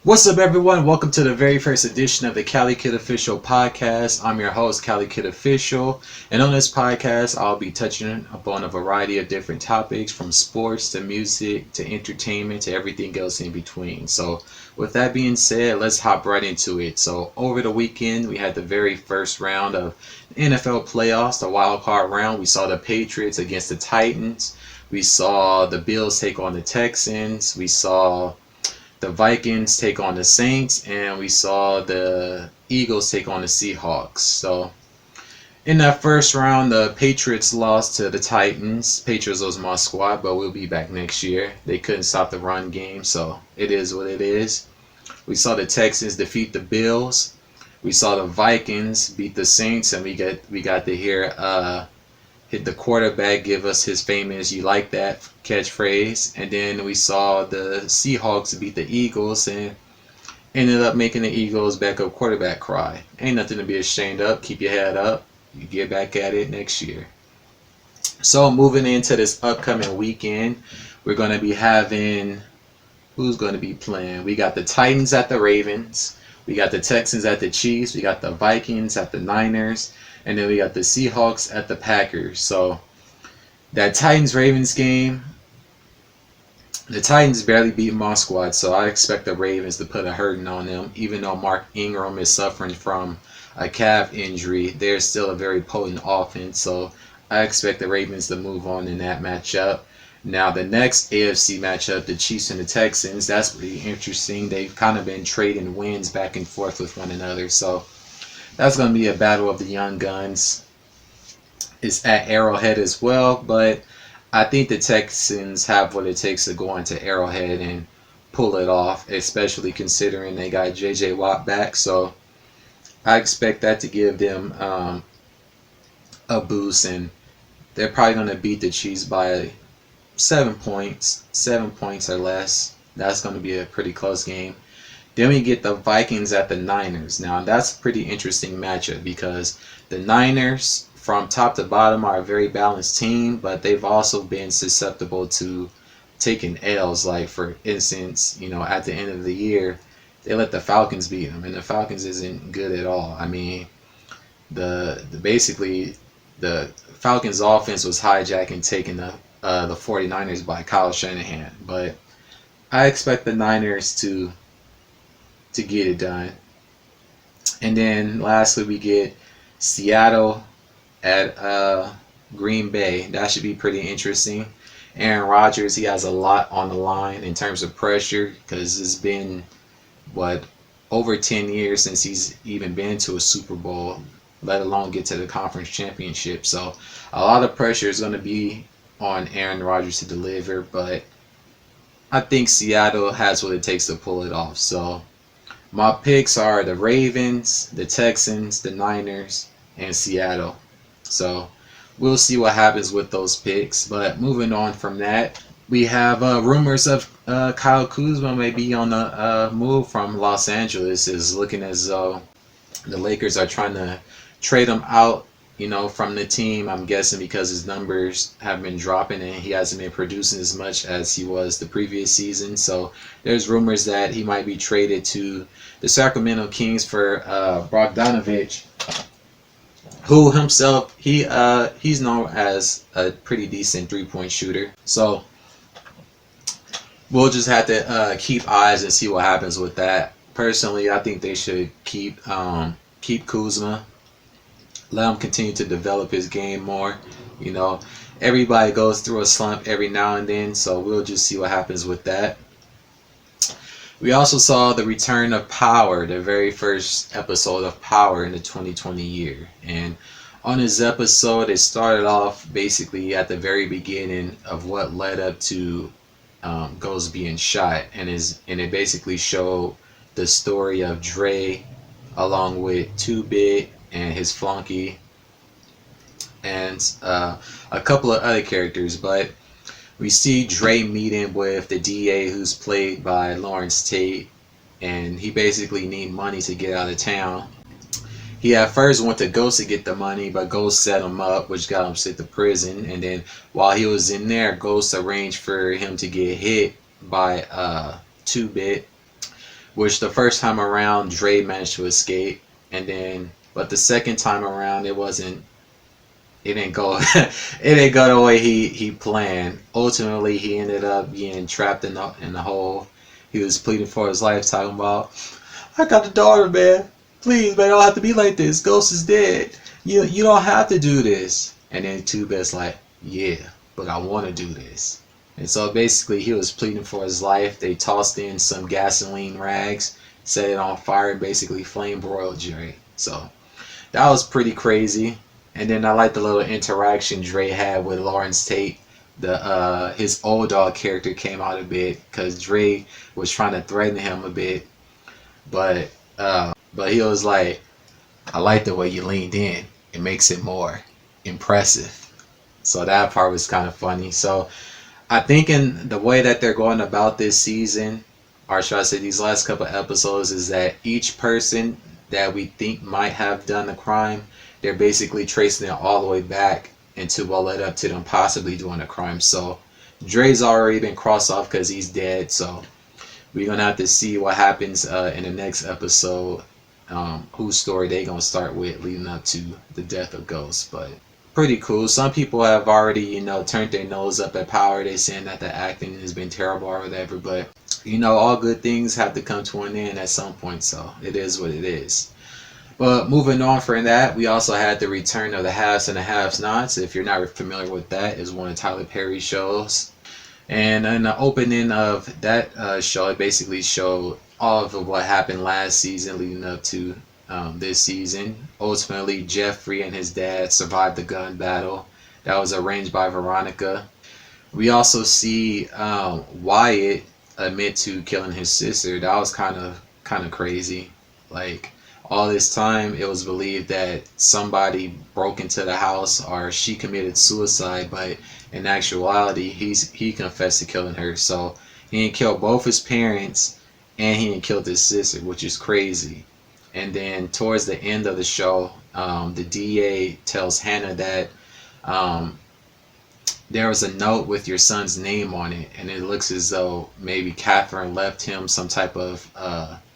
What's up, everyone? Welcome to the very first edition of the Cali Kid Official Podcast. I'm your host, Cali Kid Official, and on this podcast, I'll be touching upon a variety of different topics, from sports to music to entertainment to everything else in between. So, with that being said, let's hop right into it. So, over the weekend, we had the very first round of NFL playoffs, the wild card round. We saw the Patriots against the Titans. We saw the Bills take on the Texans. We saw the Vikings take on the Saints, and we saw the Eagles take on the Seahawks. So in that first round, the Patriots lost to the Titans. Patriots was my squad, but we'll be back next year. They couldn't stop the run game, so it is what it is. We saw the Texans defeat the Bills. We saw the Vikings beat the Saints, and we got to hear hit the quarterback give us his famous "you like that" catchphrase. And then we saw the Seahawks beat the Eagles and ended up making the Eagles backup quarterback cry. Ain't nothing to be ashamed of. Keep your head up. You get back at it next year. So moving into this upcoming weekend, we're going to be having, who's going to be playing? We got the Titans at the Ravens. We got the Texans at the Chiefs. We got the Vikings at the Niners. And then we got the Seahawks at the Packers. So that Titans-Ravens game, the Titans barely beat my squad, so I expect the Ravens to put a hurting on them. Even though Mark Ingram is suffering from a calf injury, they're still a very potent offense, so I expect the Ravens to move on in that matchup. Now the next AFC matchup, the Chiefs and the Texans, that's pretty interesting. They've kind of been trading wins back and forth with one another, so that's going to be a battle of the young guns. It's at Arrowhead as well, but I think the Texans have what it takes to go into Arrowhead and pull it off, especially considering they got J.J. Watt back. So I expect that to give them a boost, and they're probably going to beat the Chiefs by 7 points or less. That's going to be a pretty close game. Then we get the Vikings at the Niners. Now, that's a pretty interesting matchup because the Niners, from top to bottom, are a very balanced team, but they've also been susceptible to taking L's. Like, for instance, at the end of the year, they let the Falcons beat them, and the Falcons isn't good at all. I mean, basically, the Falcons' offense was hijacking, taking the 49ers by Kyle Shanahan. But I expect the Niners to get it done. And then lastly, we get Seattle at Green Bay. That should be pretty interesting. Aaron Rodgers, he has a lot on the line in terms of pressure because it's been, over 10 years since he's even been to a Super Bowl, let alone get to the conference championship. So a lot of pressure is going to be on Aaron Rodgers to deliver, but I think Seattle has what it takes to pull it off. So my picks are the Ravens, the Texans, the Niners, and Seattle. So we'll see what happens with those picks. But moving on from that, we have rumors of Kyle Kuzma may be on the move from Los Angeles. It's looking as though the Lakers are trying to trade him out, from the team. I'm guessing because his numbers have been dropping and he hasn't been producing as much as he was the previous season. So there's rumors that he might be traded to the Sacramento Kings for Bogdanovich, who himself, he's known as a pretty decent three-point shooter. So we'll just have to keep eyes and see what happens with that. Personally, I think they should keep Kuzma. Let him continue to develop his game more. Everybody goes through a slump every now and then, so we'll just see what happens with that. We also saw the return of Power, the very first episode of Power in the 2020 year. And on this episode, it started off basically at the very beginning of what led up to Ghost being shot. And it basically showed the story of Dre along with 2-Bit and his flunky and a couple of other characters. But we see Dre meeting with the DA, who's played by Lawrence Tate, and he basically need money to get out of town. He at first went to Ghost to get the money, but Ghost set him up, which got him sent to prison. And then while he was in there, Ghost arranged for him to get hit by 2-Bit, which the first time around Dre managed to escape, and then but the second time around it didn't go it didn't go the way he planned. Ultimately, he ended up being trapped in the hole. He was pleading for his life, talking about, "I got a daughter, man. Please, man, I don't have to be like this. Ghost is dead. You don't have to do this." And then Two Bed's like, "Yeah, but I want to do this." And so basically, he was pleading for his life. They tossed in some gasoline rags, set it on fire, and basically flame broiled Dre. So that was pretty crazy. And then I like the little interaction Dre had with Lawrence Tate. His old dog character came out a bit because Dre was trying to threaten him a bit, but he was like, "I like the way you leaned in. It makes it more impressive." So that part was kind of funny. So I think in the way that they're going about this season, or should I say these last couple episodes, is that each person that we think might have done the crime, they're basically tracing it all the way back into what led up to them possibly doing a crime. So Dre's already been crossed off because he's dead. So we're gonna have to see what happens in the next episode. Whose story they gonna start with leading up to the death of Ghost. But pretty cool. Some people have already, turned their nose up at Power. They saying that the acting has been terrible or whatever. But all good things have to come to an end at some point. So it is what it is. But moving on from that, we also had the return of the Haves and the Have-Nots. If you're not familiar with that, it's one of Tyler Perry's shows. And in the opening of that show, it basically showed all of what happened last season leading up to this season. Ultimately, Jeffrey and his dad survived the gun battle that was arranged by Veronica. We also see Wyatt admit to killing his sister. That was kind of crazy. Like, all this time, it was believed that somebody broke into the house or she committed suicide, but in actuality, he confessed to killing her. So he didn't kill both his parents, and he didn't kill his sister, which is crazy. And then towards the end of the show, the DA tells Hannah that there was a note with your son's name on it, and it looks as though maybe Catherine left him some type of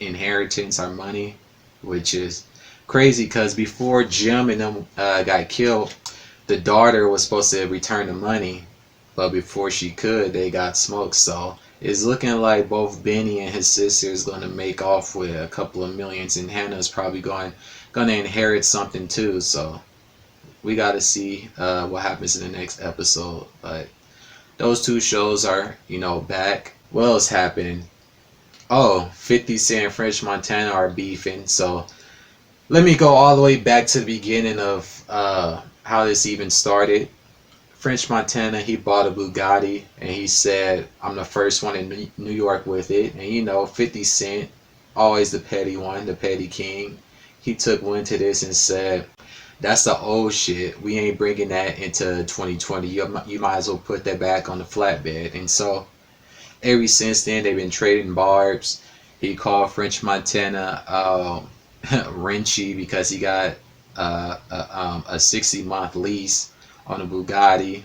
inheritance or money, which is crazy because before Jim and them got killed, the daughter was supposed to return the money, but before she could, they got smoked. So it's looking like both Benny and his sister is going to make off with a couple of millions, and Hannah's probably going to inherit something too. So we got to see what happens in the next episode. But those two shows are, back. What else happened? Oh, 50 Cent and French Montana are beefing. So let me go all the way back to the beginning of how this even started. French Montana, he bought a Bugatti, and he said, "I'm the first one in New York with it." And 50 Cent, always the petty one, the petty king, he took wind to this and said, "That's the old shit. We ain't bringing that into 2020. You might as well put that back on the flatbed." And so ever since then, they've been trading barbs. He called French Montana Wrenchy because he got a 60-month lease on a Bugatti.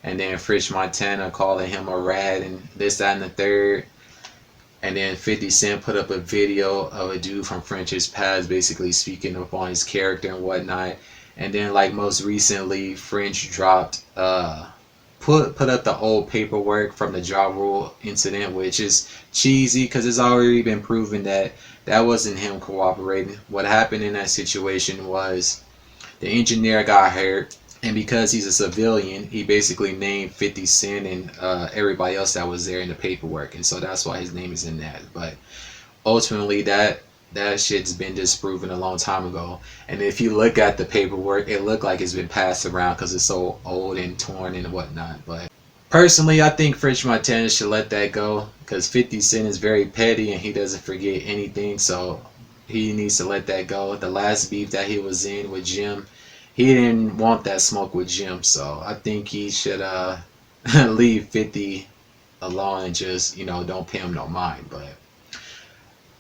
And then French Montana calling him a rat and this, that, and the third. And then 50 Cent put up a video of a dude from French's past basically speaking up on his character and whatnot. And then, like, most recently, French dropped put up the old paperwork from the Ja Rule incident, which is cheesy because it's already been proven that that wasn't him cooperating. What happened in that situation was the engineer got hurt, and because he's a civilian, he basically named 50 Cent and everybody else that was there in the paperwork, and so that's why his name is in that. But ultimately, that shit's been disproven a long time ago. And if you look at the paperwork, it looked like it's been passed around because it's so old and torn and whatnot. But personally, I think French Montana should let that go because 50 Cent is very petty and he doesn't forget anything. So he needs to let that go. The last beef that he was in with Jim, he didn't want that smoke with Jim. So I think he should leave 50 alone and just, don't pay him no mind. But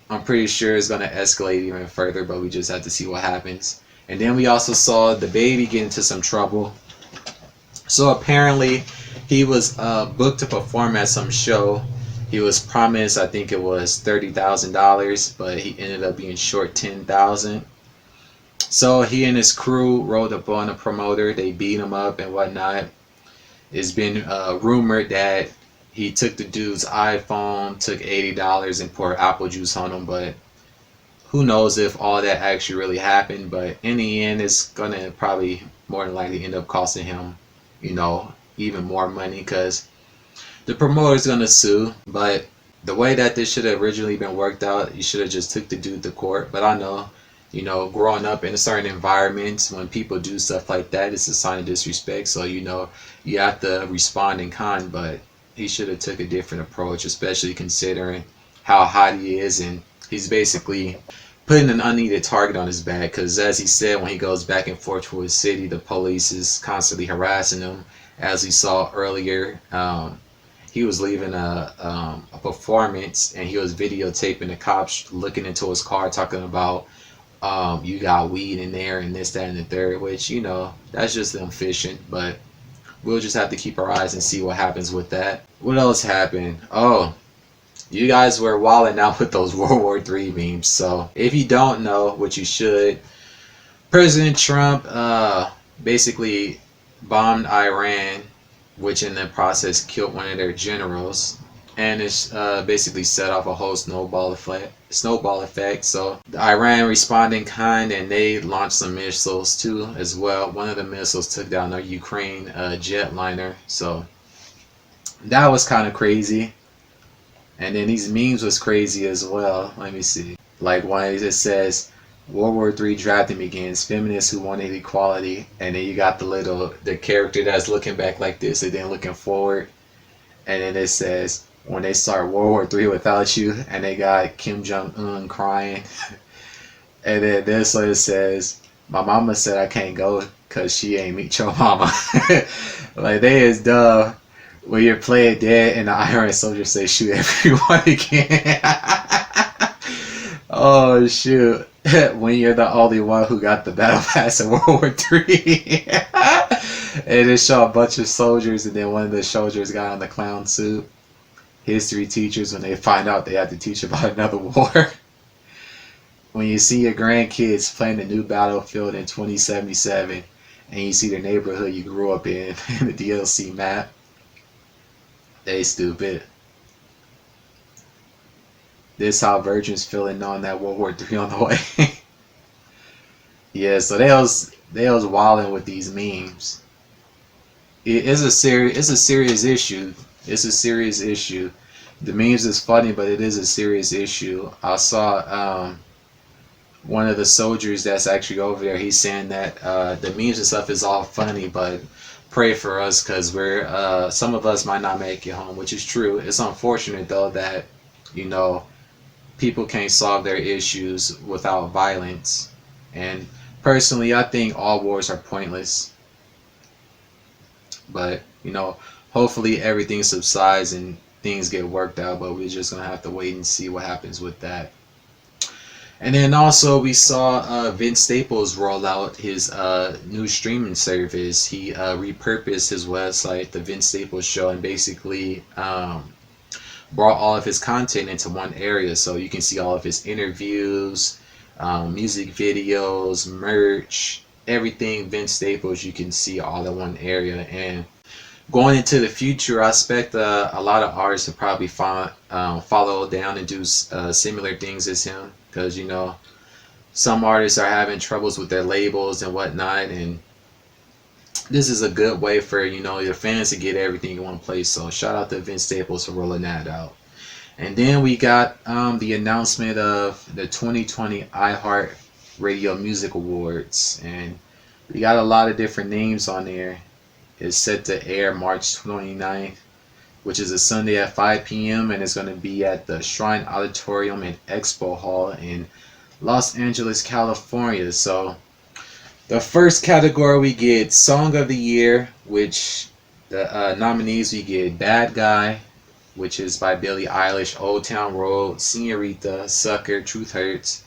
I'm pretty sure it's going to escalate even further, but we just have to see what happens. And then we also saw Dababy get into some trouble. So apparently he was booked to perform at some show, He was promised, I think it was $30,000, but he ended up being short 10,000. So he and his crew rolled up on a promoter. They beat him up and whatnot. It's been rumored that he took the dude's iPhone, took $80 and poured apple juice on him, but who knows if all that actually really happened. But in the end, it's gonna probably more than likely end up costing him, even more money, because the promoter's gonna sue. But the way that this should have originally been worked out, you should have just took the dude to court. But I know, growing up in a certain environment, when people do stuff like that, it's a sign of disrespect. So you have to respond in kind. But he should have took a different approach, especially considering how hot he is, and he's basically putting an unneeded target on his back. Because as he said, when he goes back and forth to his city, the police is constantly harassing him. As we saw earlier, he was leaving a performance, and he was videotaping the cops looking into his car, talking about you got weed in there and this, that, and the third, which, that's just them fishing. But we'll just have to keep our eyes and see what happens with that. What else happened? Oh, you guys were wilding out with those World War III memes. So if you don't know, which you should, President Trump basically bombed Iran, which in the process killed one of their generals, and it's basically set off a whole snowball effect. So the Iran responded in kind, and they launched some missiles too as well. One of the missiles took down a Ukraine jetliner, so that was kind of crazy. And then these memes was crazy as well. Let me see. Like one, it says World War III drafting begins, feminists who wanted equality, and then you got the character that's looking back like this and then looking forward, and then it says when they start World War III without you, and they got Kim Jong-un crying. And then this one says, my mama said I can't go because she ain't meet your mama. Like, they is dumb. When you're playing dead and the Iron Soldier say shoot everyone again. Oh shoot. When you're the only one who got the battle pass in World War III. And it showed a bunch of soldiers, and then one of the soldiers got on the clown suit. History teachers, when they find out they have to teach about another war. When you see your grandkids playing the new battlefield in 2077, and you see the neighborhood you grew up in the DLC map, they stupid. This how virgins feeling knowing that World War III on the way. Yeah, so they was wilding with these memes. It's a serious issue. It's a serious issue. The memes is funny, but it is a serious issue. I saw one of the soldiers that's actually over there. He's saying that the memes and stuff is all funny, but pray for us because we're some of us might not make it home, which is true. It's unfortunate though that people can't solve their issues without violence. And personally, I think all wars are pointless. But hopefully everything subsides and things get worked out, but we're just gonna have to wait and see what happens with that. And then also we saw Vince Staples roll out his new streaming service. He repurposed his website, the Vince Staples Show, and basically brought all of his content into one area, so you can see all of his interviews, music videos, merch, everything Vince Staples. You can see all in one area. And going into the future, I expect a lot of artists to probably follow down and do similar things as him, because some artists are having troubles with their labels and whatnot, and this is a good way for your fans to get everything in one place. So shout out to Vince Staples for rolling that out. And then we got the announcement of the 2020 iHeart Radio Music Awards, and we got a lot of different names on there. It's set to air March 29th, which is a Sunday at 5 p.m. and it's going to be at the Shrine Auditorium and Expo Hall in Los Angeles, California. So the first category, we get Song of the Year, which the nominees, we get Bad Guy, which is by Billie Eilish, Old Town Road, Senorita, Sucker, Truth Hurts.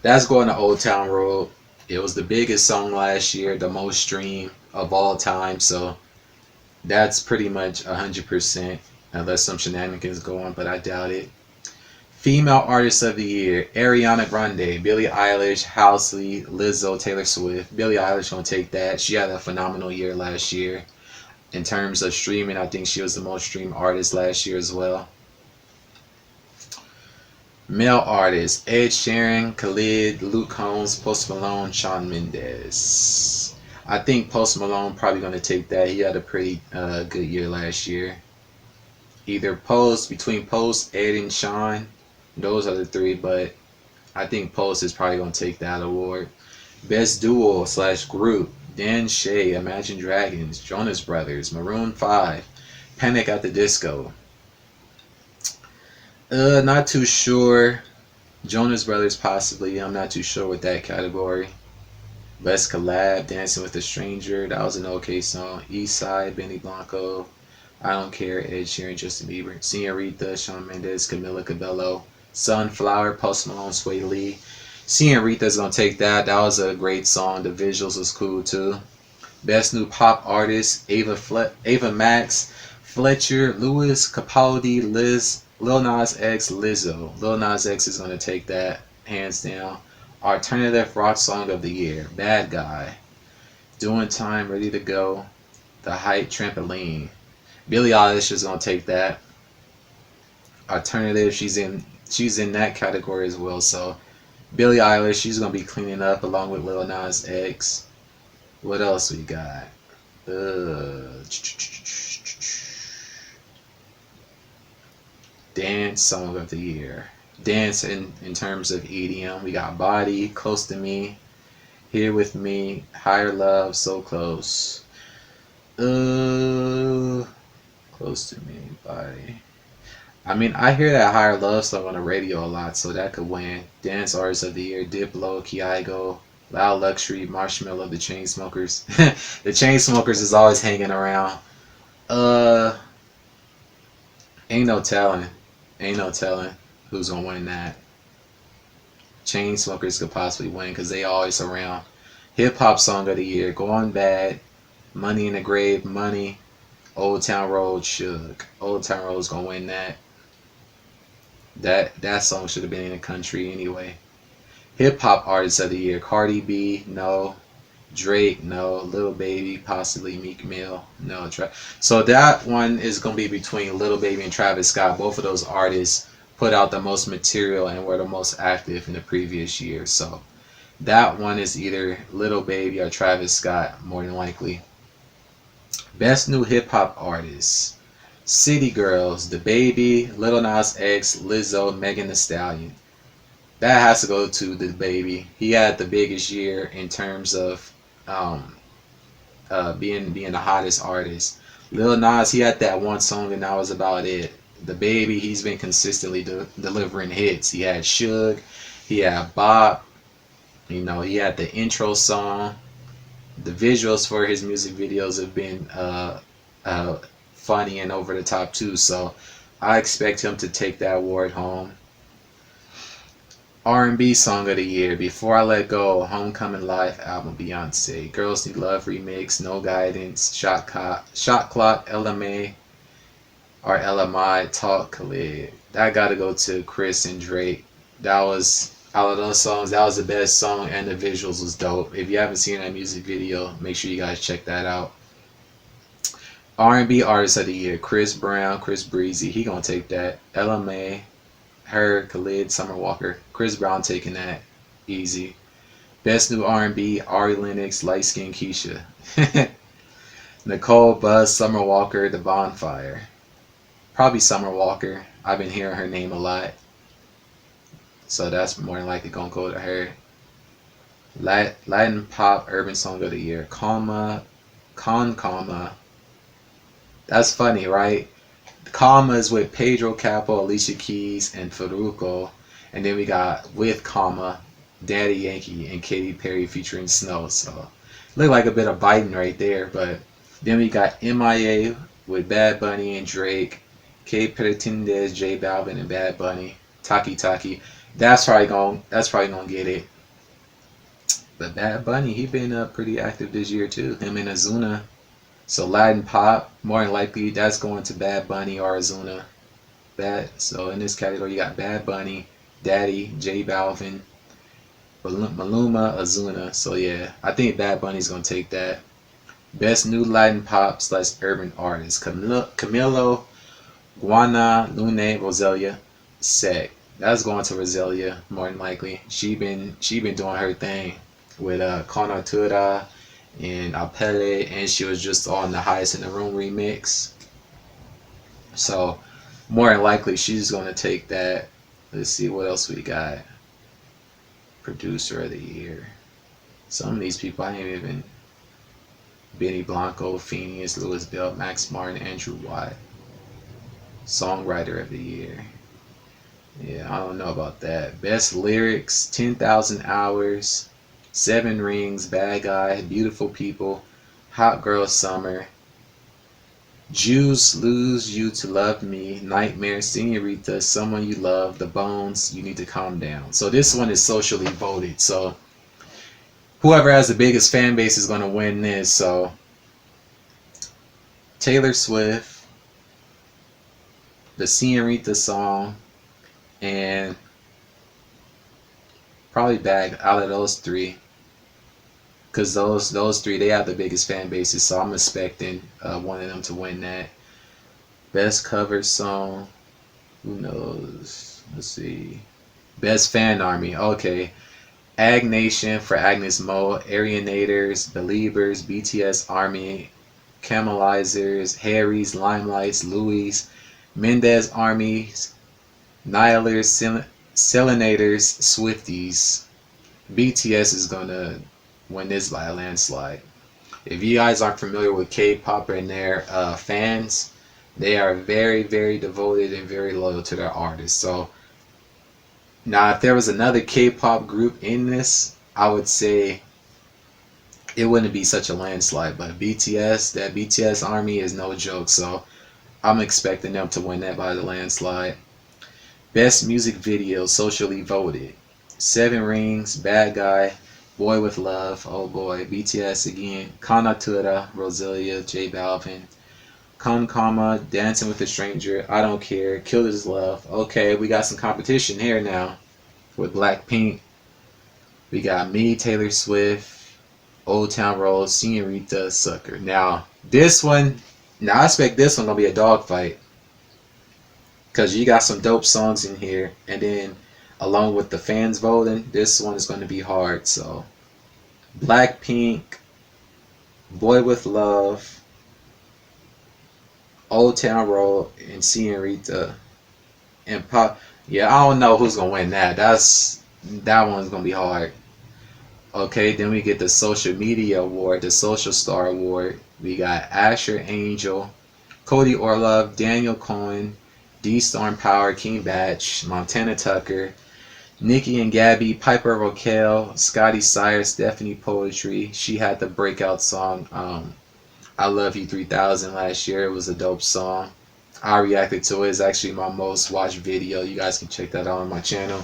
That's going to Old Town Road. It was the biggest song last year, the most streamed of all time, so that's pretty much 100%. unless some shenanigans go on, but I doubt it. Female Artist of the Year: Ariana Grande, Billie Eilish, Halsey, Lizzo, Taylor Swift. Billie Eilish gonna take that. She had a phenomenal year last year. In terms of streaming, I think she was the most streamed artist last year as well. Male artists: Ed Sheeran, Khalid, Luke Combs, Post Malone, Shawn Mendes. I think Post Malone probably gonna take that. He had a pretty good year last year. Either between Post, Ed, and Shawn. Those are the three, but I think Post is probably gonna take that award. Best duo / group: Dan Shay, Imagine Dragons, Jonas Brothers, Maroon 5, Panic at the Disco. Not too sure. Jonas Brothers possibly. I'm not too sure with that category. Best collab: Dancing with a Stranger. That was an okay song. Eastside, Benny Blanco, I Don't Care, Ed Sheeran, Justin Bieber. Señorita, Shawn Mendes, Camila Cabello. Sunflower, Post Malone, Sway Lee. Señorita's gonna take that. That was a great song. The visuals was cool too. Best new pop artist: Ava Max, Fletcher, Lewis Capaldi, Lil Nas X, Lizzo. Lil Nas X is gonna take that hands down. Alternative rock song of the year: Bad Guy, Doing Time, Ready to Go, The Height, Trampoline. Billie Eilish is gonna take that. Alternative, she's in that category as well. So Billie Eilish, she's gonna be cleaning up along with Lil Nas X. What else we got? Dance song of the year. Dance in terms of EDM, we got Body, Close to Me, Here with Me, Higher Love, So Close. Close to Me, Body. I mean, I hear that Higher Love song on the radio a lot, so that could win. Dance Artist of the Year: Diplo, Kygo, Loud Luxury, Marshmello, The Chainsmokers. The Chainsmokers is always hanging around. Ain't no telling. Ain't no telling who's gonna win that. Chainsmokers could possibly win because they always around. Hip Hop Song of the Year: Going Bad, Money in the Grave, Money, Old Town Road, Suge. Old Town Road's gonna win that. That song should have been in the country anyway. Hip Hop Artist of the Year: Cardi B, no. Drake, no. Lil Baby, possibly. Meek Mill, no. So that one is going to be between Lil Baby and Travis Scott. Both of those artists put out the most material and were the most active in the previous year. So that one is either Lil Baby or Travis Scott, more than likely. Best New Hip Hop Artists: City Girls, Dababy, Lil Nas X, Lizzo, Megan Thee Stallion. That has to go to Dababy. He had the biggest year in terms of being the hottest artist. Lil Nas, he had that one song and that was about it. Dababy, he's been consistently delivering hits. He had Suge, he had Bop, he had the intro song. The visuals for his music videos have been funny and over the top too. So I expect him to take that award home. R&B Song of the Year: Before I Let Go, Homecoming Live album, Beyonce. Girls Need Love remix, No Guidance, Shot Clock, LMA or LMI, Talk, Khalid. That gotta go to Chris and Drake. That was, out of those songs, that was the best song and the visuals was dope. If you haven't seen that music video, make sure you guys check that out. R&B Artist of the Year: Chris Brown, Chris Breezy. He gonna take that. LMA, her, Khalid, Summer Walker. Chris Brown taking that easy. Best New R&B: Ari Lennox, Light Skin Keisha. Nicole, Buzz, Summer Walker, The Bonfire. Probably Summer Walker. I've been hearing her name a lot, so that's more than likely gonna go to her. Latin Pop Urban Song of the Year: Calma. That's funny, right? Calma is with Pedro Capo, Alicia Keys, and Farruko. And then we got With Calma, Daddy Yankee, and Katy Perry featuring Snow. So look like a bit of Biden right there. But then we got MIA with Bad Bunny and Drake, K Pretendez, J Balvin, and Bad Bunny. Taki Taki. That's probably gonna get it. But Bad Bunny, he been pretty active this year too. Him and Azuna. So Latin pop, more than likely that's going to Bad Bunny or Ozuna. So in this category you got Bad Bunny, Daddy, J Balvin, Maluma, Ozuna. So yeah, I think Bad Bunny's gonna take that. Best new Latin pop / urban artist: Camilo, Guana, Lune, Roselia, Sec. That's going to Roselia more than likely. She been doing her thing with Conatura and Apele, and she was just on the Highest in the Room remix. So more than likely she's gonna take that. Let's see what else we got. Producer of the year. Some of these people I ain't even. Benny Blanco, Phineas, Louis Bell, Max Martin, Andrew Watt. Songwriter of the year. Yeah, I don't know about that. Best lyrics: 10,000 Hours, Seven Rings, Bad Guy, Beautiful People, Hot Girl Summer, Jews Lose You to Love Me, Nightmare, Senorita, Someone You Love, The Bones, You Need to Calm Down. So this one is socially voted. So whoever has the biggest fan base is going to win this. So Taylor Swift, the Senorita song, and probably Bad out of those three. Because those three, they have the biggest fan bases. So I'm expecting one of them to win that. Best cover song. Who knows? Let's see. Best fan army. Okay. Ag Nation for Agnes Mo, Arianators, Believers, BTS Army, Camelizers, Harry's, Limelights, Louis, Mendez Armies, Nihilers, Selenators, Swifties. BTS is gonna win this by a landslide. If you guys aren't familiar with K-pop and their fans, they are very, very devoted and very loyal to their artists. So now, if there was another K-pop group in this, I would say it wouldn't be such a landslide. But BTS, that BTS army is no joke. So I'm expecting them to win that by the landslide. Best music video, socially voted: Seven Rings, Bad Guy, Boy with Love, oh boy, BTS again, Kanatura, Roselia, J Balvin, Kama, Dancing with a Stranger, I Don't Care, Kill This Love. Okay, we got some competition here now with Blackpink. We got me, Taylor Swift, Old Town Road, Senorita, Sucker. Now I expect this one gonna be a dogfight, because you got some dope songs in here, and then along with the fans voting, this one is going to be hard. So Blackpink, Boy with Love, Old Town Road, and Senorita, and Pop. Yeah, I don't know who's gonna win that. That one's gonna be hard. Okay, then we get the Social Media Award, the Social Star Award. We got Asher Angel, Cody Orlov, Daniel Cohen, D Storm Power, King Batch, Montana Tucker, Nikki and Gabby, Piper Roquel, Scotty Sire, Stephanie Poetry. She had the breakout song I Love You 3000 last year. It was a dope song. I reacted to it. It's actually my most watched video. You guys can check that out on my channel.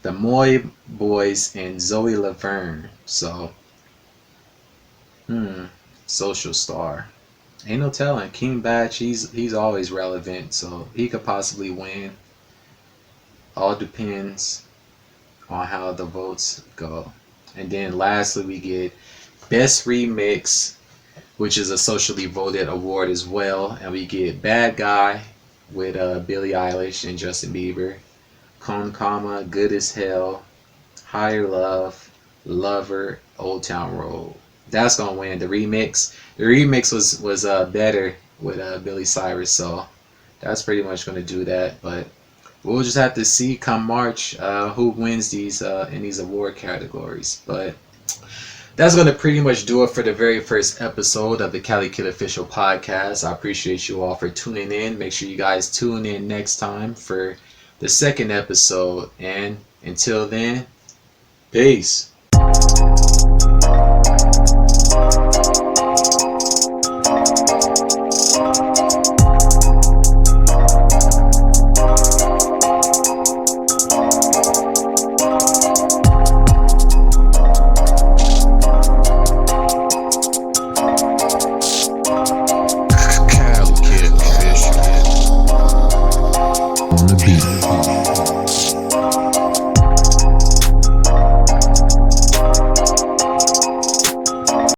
The Moy Boys and Zoe Laverne. So, Social Star. Ain't no telling. King Batch, he's always relevant, so he could possibly win. All depends on how the votes go. And then lastly, we get Best Remix, which is a socially voted award as well. And we get Bad Guy with Billie Eilish and Justin Bieber, Kama, Good as Hell, Higher Love, Lover, Old Town Road. That's gonna win the remix. The remix was better with Billy Cyrus, so that's pretty much gonna do that. But we'll just have to see come March who wins these in these award categories. But that's going to pretty much do it for the very first episode of the Cali Kid Official Podcast. I appreciate you all for tuning in. Make sure you guys tune in next time for the second episode. And until then, peace. on the beat.